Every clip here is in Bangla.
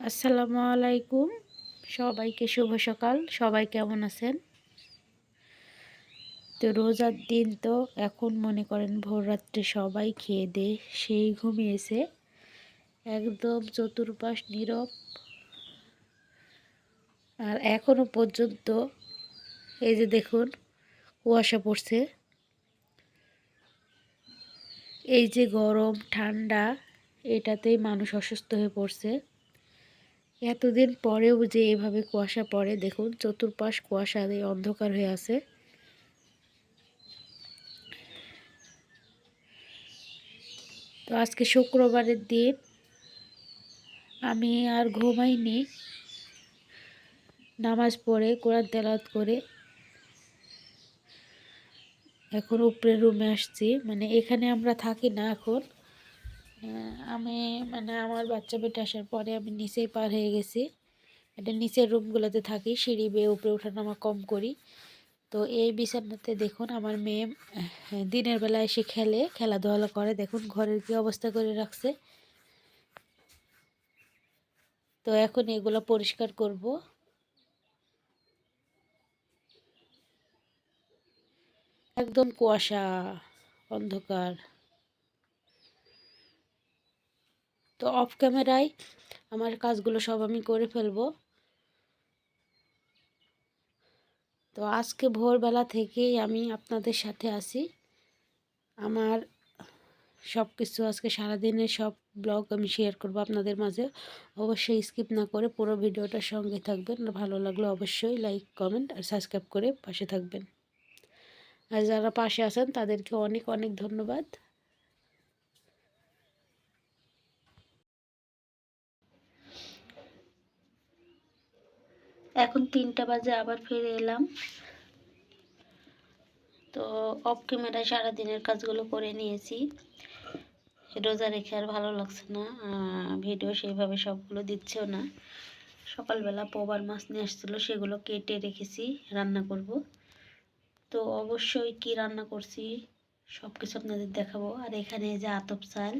আসসালামু আলাইকুম, সবাইকে শুভ সকাল। সবাই কেমন আছেন? তো রোজার দিন, তো এখন মনে করেন ভোররাত্রে সবাই খেয়ে দিয়ে সেই ঘুমিয়েছে। একদম চতুর্পাশ নীরব। আর এখনো পর্যন্ত এই যে দেখুন, কুয়াশা পড়ছে। এই যে গরম ঠান্ডা, এটাতেই মানুষ অসুস্থ হয়ে পড়ছে। এতদিন পরেও যে এভাবে কুয়াশা পড়ে, দেখুন চতুর্পাশ কুয়াশা দিয়ে অন্ধকার হয়ে আছে। তো আজকে শুক্রবারের দিন, আমি আর ঘুমাইনি। নামাজ পড়ে কোরআন তেলাওয়াত করে এখন উপরে রুমে আসছি। মানে এখানে আমরা থাকি না এখন। আমি আমার বাচ্চা বেটা আসার পরে আমি নিচেই পার হয়ে গেছি। এটা নিচের রুমগুলোতে থাকি, সিঁড়ি বেয়ে উপরে ওঠানামা কম করি। তো এই বিছানাতে দেখুন আমার মেয়ে দিনের বেলা এসে খেলাধুলা করে। দেখুন ঘরের কি অবস্থা করে রাখছে। তো এখন এগুলো পরিষ্কার করব। একদম কুয়াশা, অন্ধকার। তো অফ ক্যামেরায় আমার কাজগুলো সব আমি করে ফেলবো। তো আজকে ভোরবেলা থেকেই আমি আপনাদের সাথে আছি। আমার সব কিছু আজকে সারাদিনের সব ব্লগ আমি শেয়ার করব আপনাদের মাঝে। অবশ্যই স্কিপ না করে পুরো ভিডিওটার সঙ্গে থাকবেন। ভালো লাগলে অবশ্যই লাইক, কমেন্ট আর সাবস্ক্রাইব করে পাশে থাকবেন। আর যারা পাশে আছেন তাদেরকে অনেক অনেক ধন্যবাদ। এখন 3টা বাজে, আবার ফিরে এলাম। তো অফ ক্যামেরায় সারাদিনের কাজগুলো করে নিয়েছি। রোজা রেখে আর ভালো লাগছে না, ভিডিও সেইভাবে সবগুলো দিচ্ছেও না। সকালবেলা পোবার মাছ নিয়ে আসছিলো, সেগুলো কেটে রেখেছি, রান্না করব। তো অবশ্যই কি রান্না করছি সব কিছু আপনাদের দেখাবো। আর এখানে যে আতপ চাল,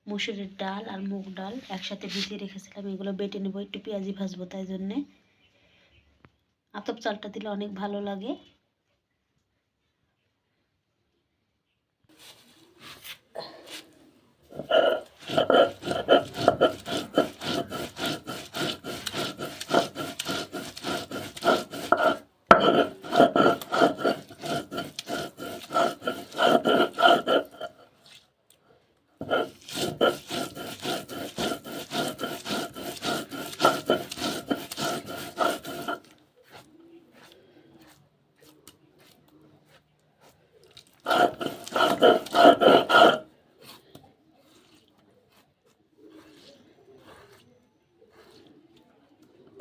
মসুরের ডাল আর মুগ ডাল একসাথে ভিজিয়ে রেখেছিলাম, এগুলো বেটে নেবো। একটু পেঁয়াজি ভাজবো, তাই জন্যে। আতপ চালটা দিলে অনেক ভালো লাগে।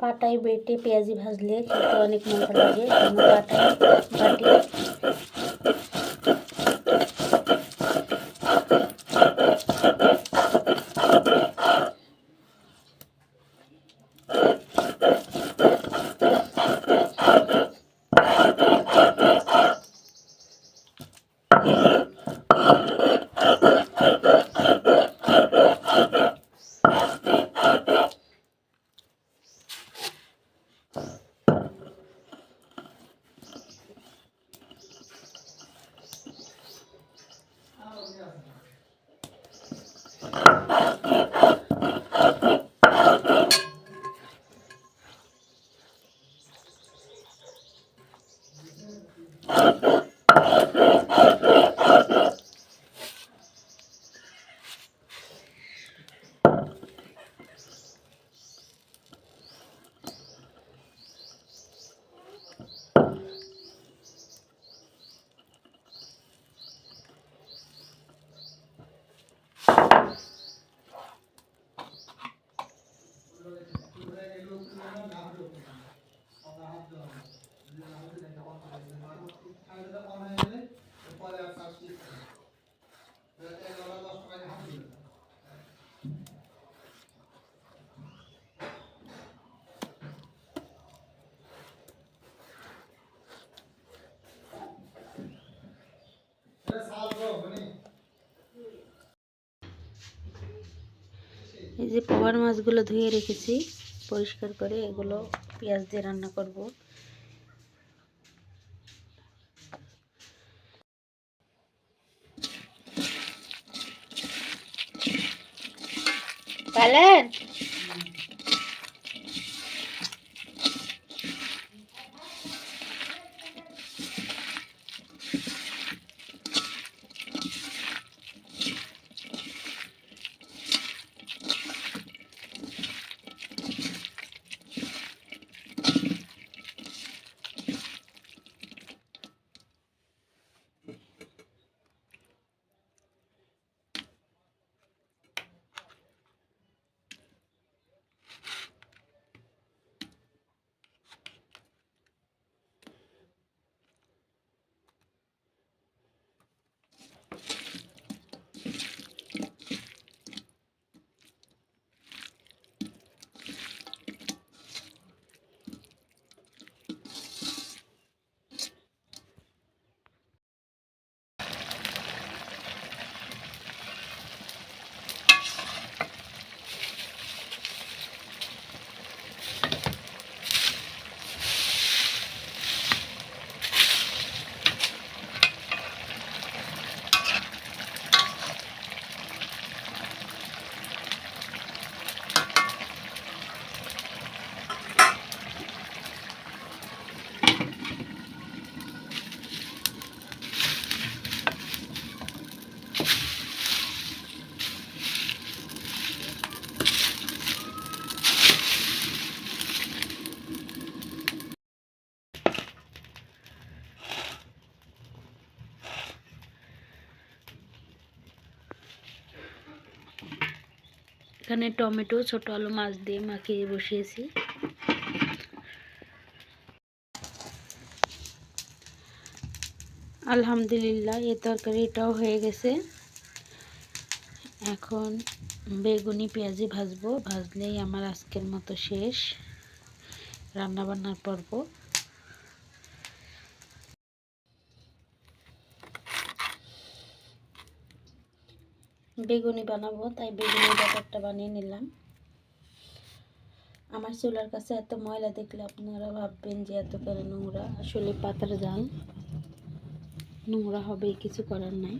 পাটায় বেটে পেঁয়াজি ভাজলে খেতে অনেক মজা লাগে। পাটায় বাটি এই যে পোয়ার মাছগুলো ধুয়ে রেখেছি পরিষ্কার করে, এগুলো পেঁয়াজ দিয়ে রান্না করব। পালেন এখানে টমেটো, ছোট আলু, মাছ দিয়ে মাখিয়ে বসিয়েছি। আলহামদুলিল্লাহ, এই তরকারিটাও হয়ে গেছে। এখন বেগুনি পেঁয়াজি ভাজবো, ভাজলেই আমার আজকের মতো শেষ রান্নাবান্নার পর্ব। বেগুনি বানাবো, তাই বেগুনি ব্যাটারটা বানিয়ে নিলাম। আমার চুলার কাছে এত ময়লা দেখলে আপনারা ভাববেন যে এত কেন নোংরা। আসলে পাতার জাল, নোংরা হবে, কিছু করার নাই।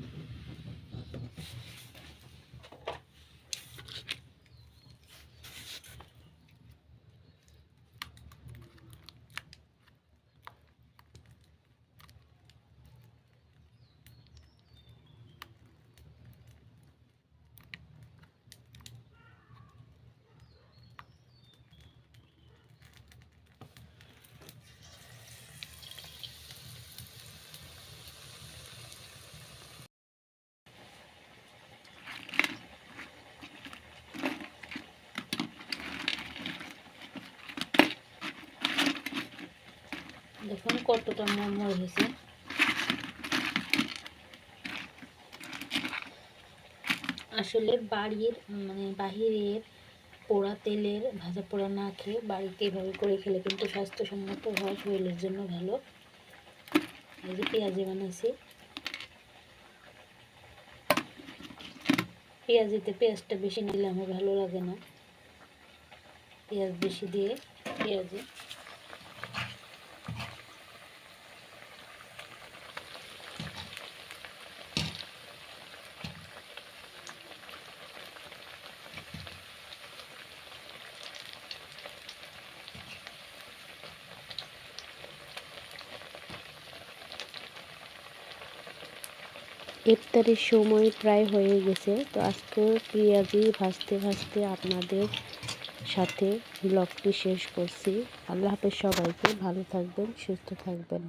দেখুন কতটা মরমর হয়েছে। আসলে বাড়ির বাহিরের পোড়া তেলের ভাজা পোড়া না খেয়ে বাড়িতে এভাবে করে খেলে কিন্তু স্বাস্থ্যসম্মত হয়, শরীরের জন্য ভালো। এই যে পেঁয়াজি বানাইছি, পেঁয়াজিতে পেঁয়াজটা বেশি নিলে আমার ভালো লাগে না, পেঁয়াজ বেশি দিয়ে পেঁয়াজি। ইফতারের সময় প্রায় হয়ে গেছে, তো আজকে পেঁয়াজি ভাজতে ভাজতে আপনাদের সাথে ব্লগটি শেষ করছি। আল্লাহ হাফেজ সবাইকে, ভালো থাকবেন, সুস্থ থাকবেন।